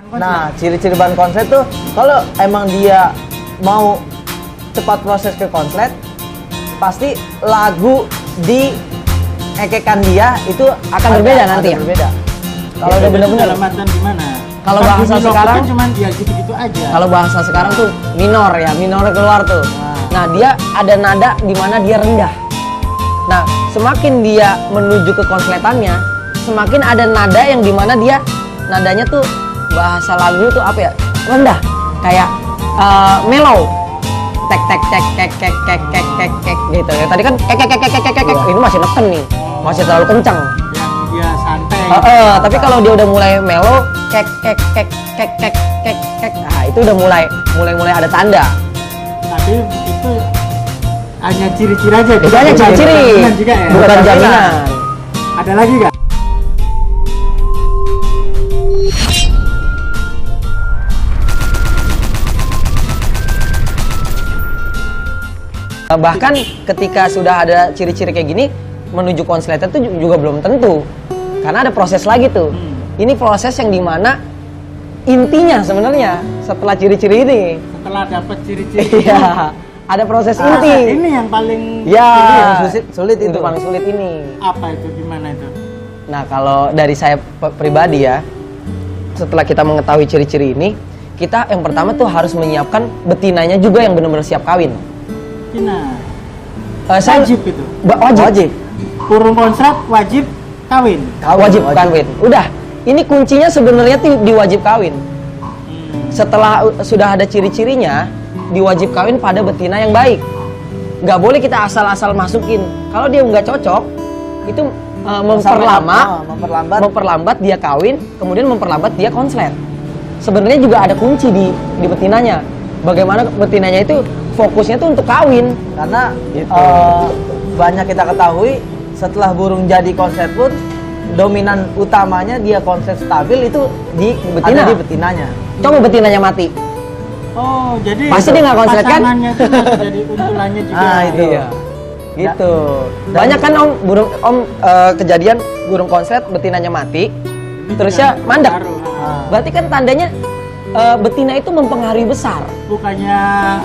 Nah, ciri-ciri bahan konslet tuh kalau emang dia mau cepat proses ke konslet, pasti lagu di ekekan dia itu akan berbeda nanti ya? Berbeda. Kalau udah bener-bener dalam artian gimana? Kalau bahasa sekarang kan cuman dia gitu-gitu aja. Kalau bahasa sekarang tuh minor ya, minor keluar tuh. Nah, dia ada nada di mana dia rendah. Nah, semakin dia menuju ke konsletannya, semakin ada nada yang di mana dia nadanya tuh bahasa lagu tuh apa ya? Rendah. Kayak mellow. Tek tek tek kek kek kek kek kek kek gitu. Ya, tadi kan kek kek kek kek kek kek. Ini masih neken nih. Masih terlalu kencang. Yang dia santai. Tapi kalau dia udah mulai mellow, kek kek kek kek kek kek kek. Nah, itu udah mulai ada tanda. Tapi itu hanya ciri-ciri aja. Itu hanya ciri-ciri. Bukan jaminan. Ada lagi nggak? Bahkan ketika sudah ada ciri-ciri kayak gini, menuju konsletan itu juga belum tentu. Karena ada proses lagi tuh. Ini proses yang dimana intinya sebenarnya setelah ciri-ciri ini. Setelah dapat ciri-ciri. Iya, ada proses inti. Ini yang paling sulit itu. Itu paling sulit ini. Apa itu? Gimana itu? Nah, kalau dari saya pribadi ya, setelah kita mengetahui ciri-ciri ini, kita yang pertama tuh harus menyiapkan betinanya juga yang benar-benar siap kawin. Betina. Wajib itu. Wajib. Burung konslet wajib kawin. Wajib kawin. Udah, ini kuncinya sebenarnya tuh diwajib kawin. Setelah sudah ada ciri-cirinya, diwajib kawin pada betina yang baik. Nggak boleh kita asal-asal masukin. Kalau dia nggak cocok, itu memperlambat dia kawin, kemudian memperlambat dia konslet. Sebenarnya juga ada kunci di betinanya. Bagaimana betinanya itu fokusnya tuh untuk kawin. Karena banyak kita ketahui setelah burung jadi konslet pun dominan utamanya dia konslet stabil itu di betina. Ada di betinanya. Coba betinanya mati. Oh, jadi pasti dia nggak konslet kan? Pasangannya tuh jadi untulannya juga. Itu. Iya. Gitu. Banyak kan kejadian burung konslet betinanya mati, terusnya mandek. Berarti kan tandanya betina itu mempengaruhi besar. Bukannya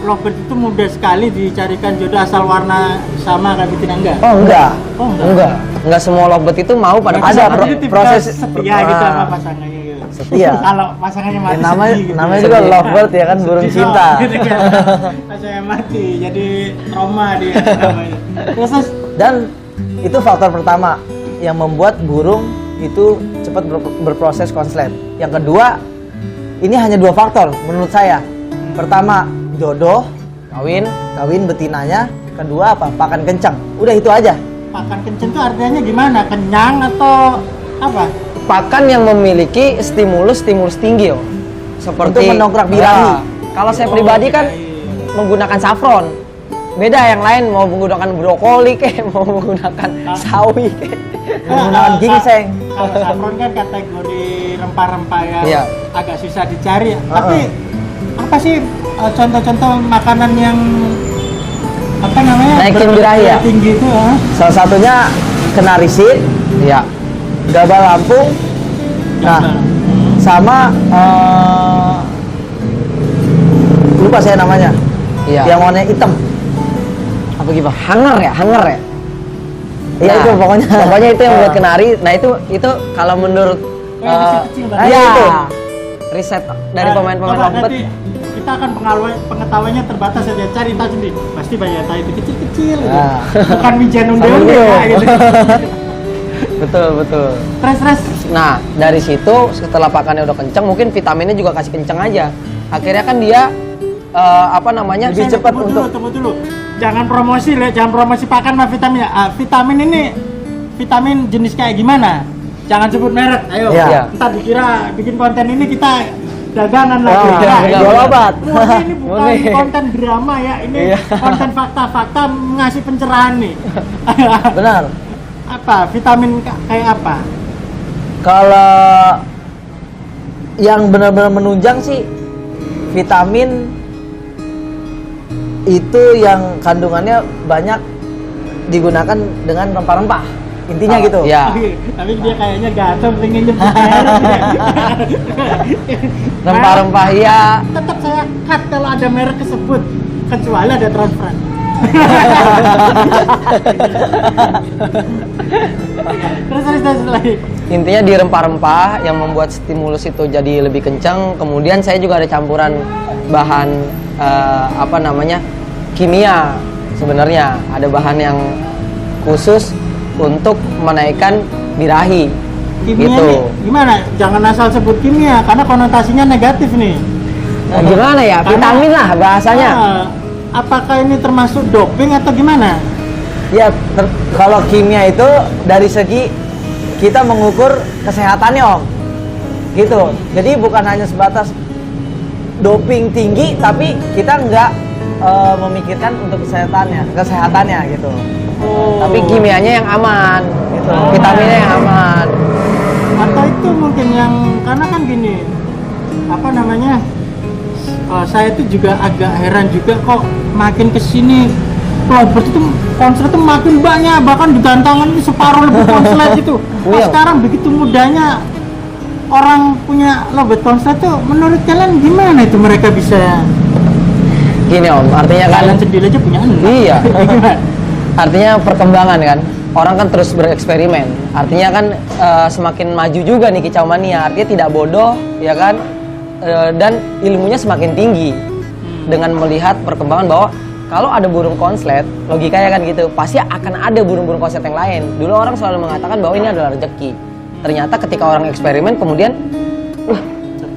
lovebird itu mudah sekali dicarikan jodoh asal warna sama kayak betina enggak? Oh enggak. Oh enggak. Enggak semua lovebird itu mau pada proses setia gitu sama pasangannya gitu. Setia. Kalau pasangannya mati namanya juga lovebird ya kan, burung cinta. Gitu kan. Pasangannya mati jadi trauma dia namanya. Terus dan itu faktor pertama yang membuat burung itu cepat berproses konslet. Yang kedua, ini hanya dua faktor menurut saya. Pertama, jodoh, kawin betinanya. Kedua apa? Pakan kencang. Udah itu aja. Pakan kencang itu artinya gimana? Kenyang atau apa? Pakan yang memiliki stimulus tinggi, seperti untuk mendongkrak birahi. Kalau saya pribadi kan menggunakan saffron. Beda yang lain mau menggunakan brokoli mau menggunakan sawi menggunakan ginseng. Kalau saffron kan kategori rempah-rempah yang agak susah dicari. Tapi apa sih contoh-contoh makanan yang apa namanya naikin birahi ya? Tinggi itu? Salah satunya kenari seed, gabal Lampung, sama lupa saya namanya, yang warnanya hitam. Apa gitu? Hanger ya? Iya itu pokoknya itu yang buat kenari. Nah itu kalau menurut kecil-kecil riset dari pemain-pemain lovebird, kita akan pengetahuannya terbatas saja, cari tahu sendiri. Pasti banyak tahu itu kecil-kecil gitu. Bukan wijen unde-unde gitu. Betul. Terus. Nah dari situ setelah pakannya udah kenceng, mungkin vitaminnya juga kasih kenceng aja. Akhirnya kan dia lebih cepat untuk. Tunggu dulu. Jangan promosi pakan sama vitamin. Vitamin ini vitamin jenis kayak gimana? Jangan sebut merek. Ayo. Ntar dikira bikin konten ini kita dagangan lagi. Jual obat. Ini bukan konten drama ya. Ini konten fakta-fakta ngasih pencerahan nih. Benar. Apa? Vitamin kayak apa? Kalau yang benar-benar menunjang sih vitamin itu yang kandungannya banyak digunakan dengan rempah-rempah. Intinya gitu. Ya. Tapi dia kayaknya gatel pengen nyebut merek ya. Rempah-rempah ya. Tetap saya cut kalau ada merek tersebut, kecuali ada transferan. Terus lagi. Intinya di rempah-rempah yang membuat stimulus itu jadi lebih kencang. Kemudian saya juga ada campuran bahan kimia. Sebenarnya ada bahan yang khusus untuk menaikkan birahi. Kimia gitu. nih, gimana? Jangan asal sebut kimia karena konotasinya negatif nih. Nah, gimana ya? Vitamin lah bahasanya. Apakah ini termasuk doping atau gimana? Ya, kalau kimia itu dari segi kita mengukur kesehatannya, Om. Gitu. Jadi bukan hanya sebatas doping tinggi, tapi kita nggak memikirkan untuk kesehatannya gitu. Tapi kimianya yang aman, gitu. Vitaminnya yang aman. Atau itu mungkin yang karena kan gini, saya tuh juga agak heran juga kok makin kesini lovebird itu konslet itu makin banyak, bahkan di gantangan itu separuh lebih konslet gitu. Sekarang begitu mudahnya orang punya lovebird konslet tuh, menurut kalian gimana itu mereka bisa? Gini Om, artinya kan Kalian sendiri aja punya anak. Iya. Artinya perkembangan kan, orang kan terus bereksperimen. Artinya kan semakin maju juga nih kicau mania. Artinya tidak bodoh, ya kan? Dan ilmunya semakin tinggi dengan melihat perkembangan bahwa kalau ada burung konslet, logikanya kan gitu, pasti akan ada burung-burung konslet yang lain. Dulu orang selalu mengatakan bahwa ini adalah rezeki. Ternyata ketika orang eksperimen kemudian,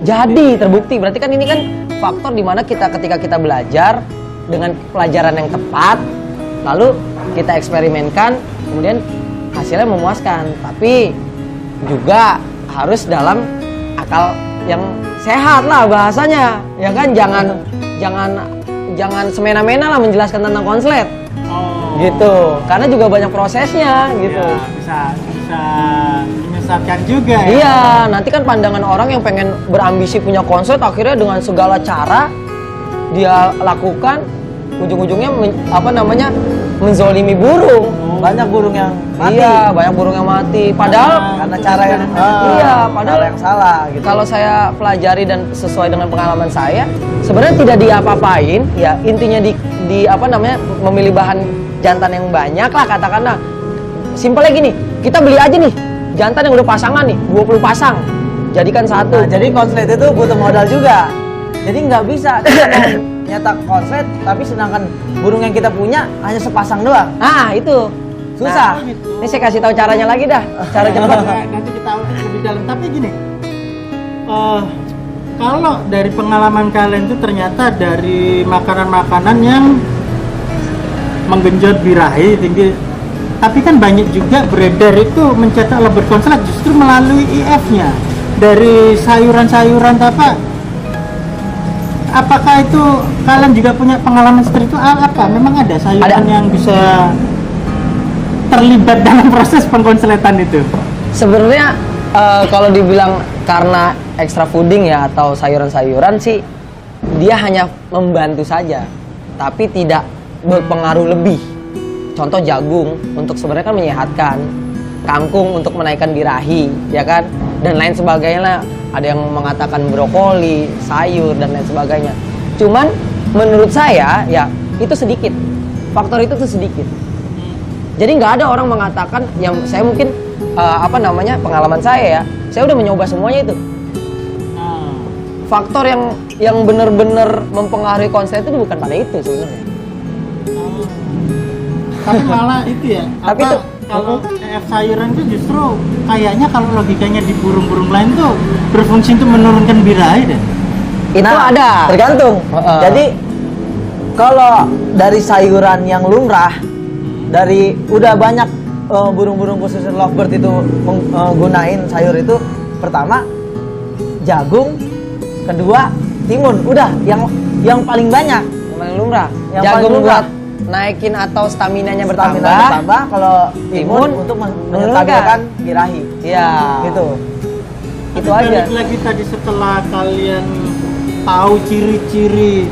jadi terbukti. Berarti kan ini kan faktor dimana ketika kita belajar dengan pelajaran yang tepat, lalu kita eksperimenkan, kemudian hasilnya memuaskan. Tapi juga harus dalam akal yang sehat lah bahasanya, ya kan? Jangan semena-mena lah menjelaskan tentang konslet. Gitu. Karena juga banyak prosesnya gitu. Ya, bisa menyesatkan juga ya. Iya, nanti kan pandangan orang yang pengen berambisi punya konslet akhirnya dengan segala cara dia lakukan ujung-ujungnya menzolimi burung. Banyak burung yang mati. Iya, banyak burung yang mati. Padahal Karena cara yang padahal yang salah gitu. Kalau saya pelajari dan sesuai dengan pengalaman saya, sebenarnya tidak diapa-apain, ya intinya di memilih bahan jantan yang banyak lah katakanlah. Simpelnya gini, kita beli aja nih jantan yang udah pasangan nih, 20 pasang. Jadikan satu. Nah, jadi konslet itu butuh modal juga. Jadi nggak bisa kita mau nyetak konslet, tapi sedangkan burung yang kita punya hanya sepasang doang. Ah, itu. Susah. Ini saya kasih tahu caranya lagi dah. Cara cepat. Nanti kita lebih dalam. Tapi gini, kalau dari pengalaman kalian itu ternyata dari makanan-makanan yang menggenjot birahi tinggi, tapi kan banyak juga beredar itu mencetak lovebird konslet justru melalui IF-nya dari sayuran-sayuran apa? Apakah itu kalian juga punya pengalaman seperti itu? Apa? Memang ada sayuran yang bisa terlibat dalam proses pengkonsletan itu? Sebenarnya kalau dibilang karena extra fooding ya atau sayuran-sayuran sih, dia hanya membantu saja, tapi tidak berpengaruh lebih. Contoh jagung untuk sebenarnya kan menyehatkan, kangkung untuk menaikkan birahi, ya kan, dan lain sebagainya lah. Ada yang mengatakan brokoli, sayur dan lain sebagainya. Cuman menurut saya ya itu sedikit, faktor itu tuh sedikit. Jadi nggak ada orang mengatakan yang saya mungkin pengalaman saya ya, saya udah mencoba semuanya itu. Faktor yang benar-benar mempengaruhi konslet itu bukan pada itu sebenarnya. Tapi malah itu ya. Tapi itu kalau EF sayuran itu justru kayaknya kalau logikanya di burung-burung lain tuh berfungsi untuk menurunkan birahi deh. Itu ada. Tergantung. Jadi kalau dari sayuran yang lumrah, dari udah banyak burung-burung khusus lovebird itu menggunain sayur itu, pertama jagung, kedua timun, udah yang paling banyak, yang paling lumrah. Yang Jagung paling lumrah. buat naikin atau staminanya bertambah. bertambah, kalau timun Timun untuk menurunkan. menstabilkan birahi. Iya. Gitu. Itu Tapi aja. balik lagi tadi setelah kalian tahu ciri-ciri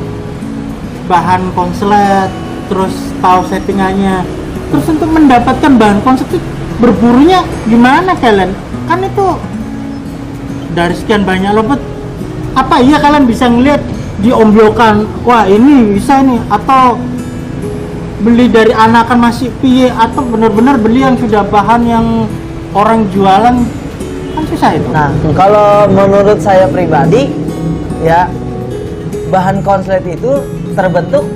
bahan konslet, terus tahu settingannya, terus untuk mendapatkan bahan konslet itu berburunya gimana kalian? Kan itu dari sekian banyak lobet, apa iya kalian bisa ngeliat diomblokan, wah ini bisa nih, atau beli dari anakan masih piye, atau benar-benar beli yang sudah bahan yang orang jualan, kan susah itu. Nah, kalau menurut saya pribadi, ya bahan konslet itu terbentuk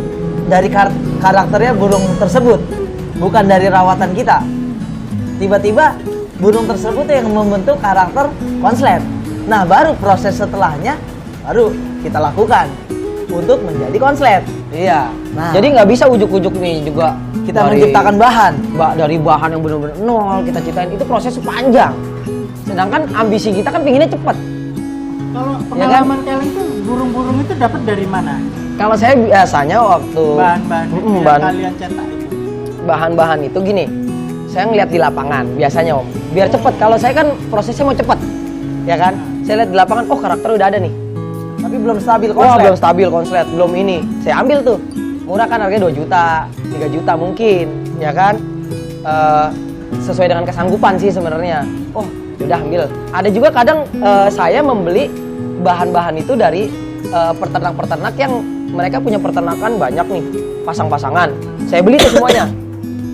dari karakternya burung tersebut, bukan dari rawatan kita. Tiba-tiba burung tersebut yang membentuk karakter konslet. Nah, baru proses setelahnya baru kita lakukan untuk menjadi konslet. Iya. Nah. Jadi nggak bisa ujuk-ujuk nih juga Kita menciptakan bahan. Dari bahan yang benar-benar nol kita ciptain, itu proses panjang. Sedangkan ambisi kita kan pinginnya cepet. Kalau Ya kan? pengalaman kalian tuh burung-burung itu dapat dari mana? Kalau saya biasanya waktu Bahan-bahan itu yang bahan- kalian cetak itu. bahan-bahan itu gini, saya ngeliat di lapangan biasanya Om, biar cepet. Kalau saya kan prosesnya mau cepet, ya kan? Saya lihat di lapangan, oh karakter udah ada nih. Tapi belum stabil Wah, konslet. belum stabil konslet, belum ini. Saya ambil tuh, murah kan, harganya 2 juta, 3 juta mungkin, ya kan? Sesuai dengan kesanggupan sih sebenarnya. Oh, udah ambil. Ada juga kadang saya membeli bahan-bahan itu dari peternak-peternak yang mereka punya peternakan banyak nih, pasang-pasangan. Saya beli tuh semuanya.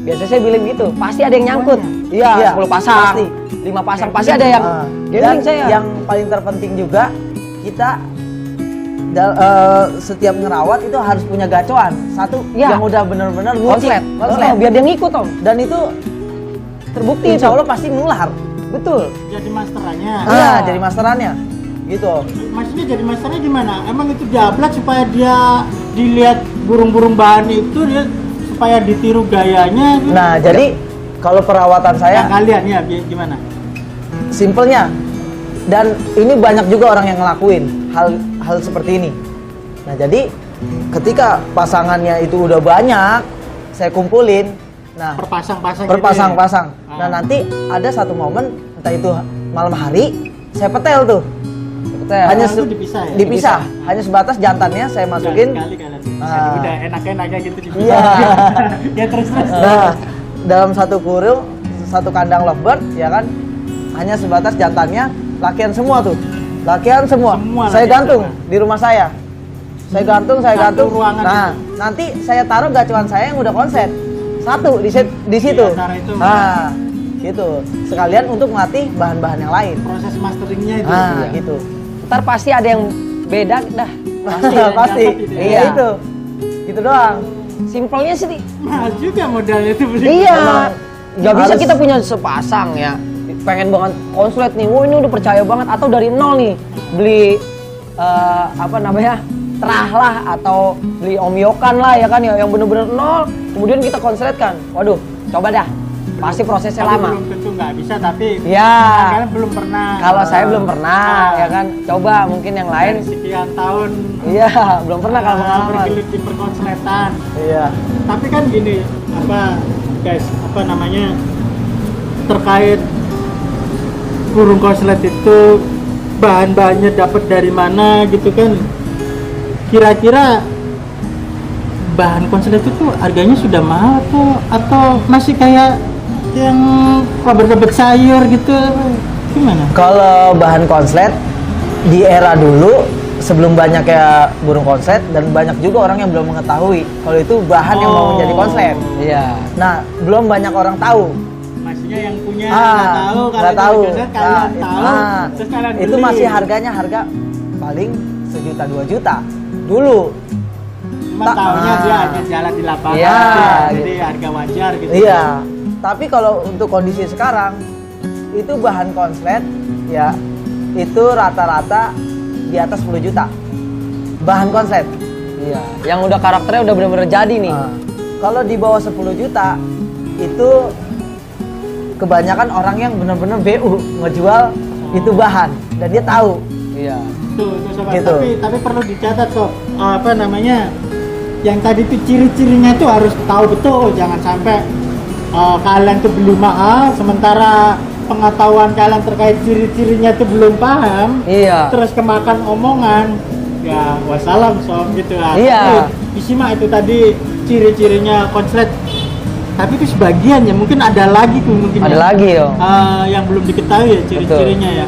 Biasanya saya beli begitu, pasti ada yang nyangkut. Iya, Iya, 10 pasang, pasti. 5 pasang, pasti ada yang Dan gambling saya. yang paling terpenting juga, kita setiap ngerawat itu harus punya gacoan satu Ya. yang udah benar-benar konslet, konslet. biar dia ngikut Om. Dan itu terbukti Itu. insya Allah pasti nular. Betul. Jadi masterannya. Iya. Jadi masterannya gitu. Maksudnya jadi masternya gimana? Emang itu diablak supaya dia dilihat burung-burung bahan itu, dia supaya ditiru gayanya gitu? Nah, jadi kalau perawatan Yang saya kalian ya gimana? simpelnya, dan ini banyak juga orang yang ngelakuin hal seperti ini. Nah, jadi ketika pasangannya itu udah banyak, saya kumpulin. Nah, Perpasang-pasang berpasang-pasang. gitu ya? Nah, nanti ada satu momen, entah itu malam hari, saya petel tuh. Betul. Hanya itu dipisah ya? dipisah. Hanya sebatas jantannya saya masukin. Sekali kalian bisa. Ah. Udah enak-enaknya gitu dipisah. Iya. Ya terus-terus. Nah, dalam satu kurung, satu kandang lovebird, ya kan, hanya sebatas jantannya, lakian semua tuh. Lakian semua. Semua Saya lakian gantung semua. di rumah saya. Saya gantung, saya Satu gantung. ruangan Nah, itu. nanti saya taruh gacuan saya yang udah konset. Satu di situ. antara itu. Nah, gitu. Sekalian untuk melatih bahan-bahan yang lain. Proses masteringnya itu. Nah, Iya. gitu. Ntar pasti ada yang beda dah. Pasti, Pasti. dapat itu ya. Iya, itu. Gitu doang. Simpelnya sih. Mahal juga modalnya itu beli. Iya. Emang Gak bisa harus- kita punya sepasang ya. Pengen banget konslet nih. Wah, ini udah percaya banget. Atau dari nol nih beli apa namanya? Terah lah, atau beli omyokan lah ya kan, yang bener-bener nol. Kemudian kita konsletkan. Waduh, coba dah. Pasti prosesnya Tapi lama. belum tentu nggak bisa, tapi Ya. kalian belum pernah. Kalau saya belum pernah, Ah. ya kan. Coba mungkin yang lain. Dari sekian tahun Iya, belum pernah kalau pengalaman. bergelut di perkonsletan. Iya. Tapi kan gini, apa guys, apa namanya, terkait burung konslet itu bahan-bahannya dapat dari mana gitu kan? Kira-kira bahan konslet itu tuh harganya sudah mahal atau masih kayak yang robot-robot sayur gitu? Gimana? Kalau bahan konslet di era dulu, sebelum banyaknya burung konslet, dan banyak juga orang yang belum mengetahui kalau itu bahan yang mau menjadi konslet. Iya. Nah, belum banyak orang tahu. Maksudnya yang punya nggak tahu, kalau nggak itu tahu. konslet kalian tahu, terus kalian itu beli. masih harganya harga paling 1 juta 2 juta dulu. Cuma tahunya dia Ah. hanya jalan di lapangan, Iya, jadi harga wajar gitu. Iya. Tapi kalau untuk kondisi sekarang, itu bahan konslet ya itu rata-rata di atas 10 juta. Bahan konslet. Iya. Yang udah karakternya udah bener-bener jadi nih. Nah, kalau di bawah 10 juta itu kebanyakan orang yang benar-benar BU ngejual itu bahan dan dia tahu. Iya. Tuh sobat. Gitu. Tapi perlu dicatat sob, apa namanya, yang tadi tuh ciri-cirinya tuh harus tahu betul, jangan sampai kalian tuh beli mahal sementara pengetahuan kalian terkait ciri-cirinya tuh belum paham, Iya. terus kemakan omongan, ya wassalam sob gitu lah. Iya. Tapi disimak itu tadi ciri-cirinya konslet Tapi itu sebagian ya, mungkin ada lagi tuh mungkin Ada ya. lagi yo. Yang belum diketahui ya ciri-cirinya ya.